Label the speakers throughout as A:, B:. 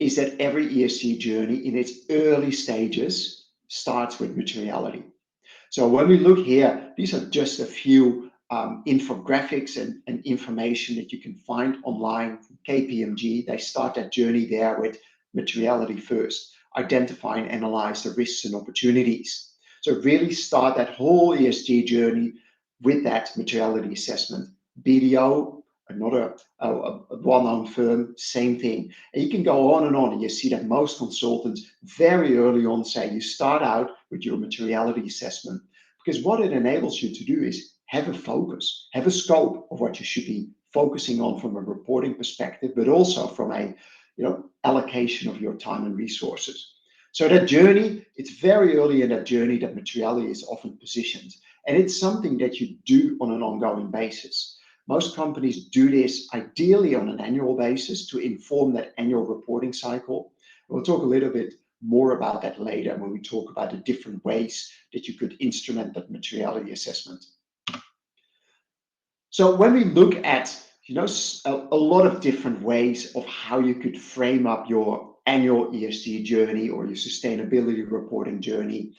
A: is that every ESG journey in its early stages starts with materiality. So when we look here, these are just a few infographics and information that you can find online from KPMG. They start that journey there with materiality first, identify and analyze the risks and opportunities. So really start that whole ESG journey with that materiality assessment. BDO, another a well-known firm, same thing. And you can go on, and you see that most consultants very early on say you start out with your materiality assessment, because what it enables you to do is have a focus, have a scope of what you should be focusing on from a reporting perspective, but also from a allocation of your time and resources. So that journey, it's very early in that journey that materiality is often positioned. And it's something that you do on an ongoing basis. Most companies do this ideally on an annual basis to inform that annual reporting cycle. We'll talk a little bit more about that later when we talk about the different ways that you could instrument that materiality assessment. So when we look at a lot of different ways of how you could frame up your annual ESG journey or your sustainability reporting journey,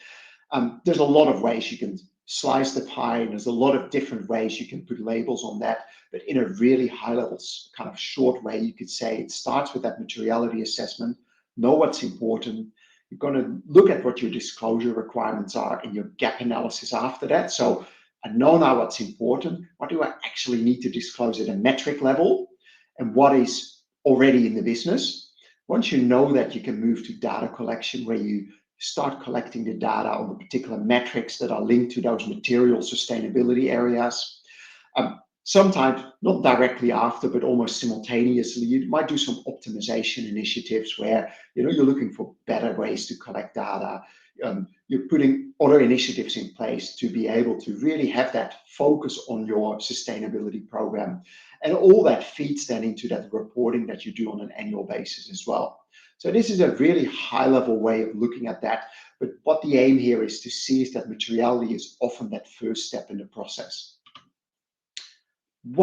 A: there's a lot of ways you can slice the pie, and there's a lot of different ways you can put labels on that. But in a really high level, kind of short way, you could say it starts with that materiality assessment. Know what's important. You're going to look at what your disclosure requirements are and your gap analysis after that. So I know now what's important. What do I actually need to disclose at a metric level, and what is already in the business? Once you know that, you can move to data collection, where you start collecting the data on the particular metrics that are linked to those material sustainability areas. Sometimes not directly after, but almost simultaneously, you might do some optimization initiatives where you're looking for better ways to collect data. You're putting other initiatives in place to be able to really have that focus on your sustainability program. And all that feeds then into that reporting that you do on an annual basis as well. So this is a really high level way of looking at that. But what the aim here is to see is that materiality is often that first step in the process.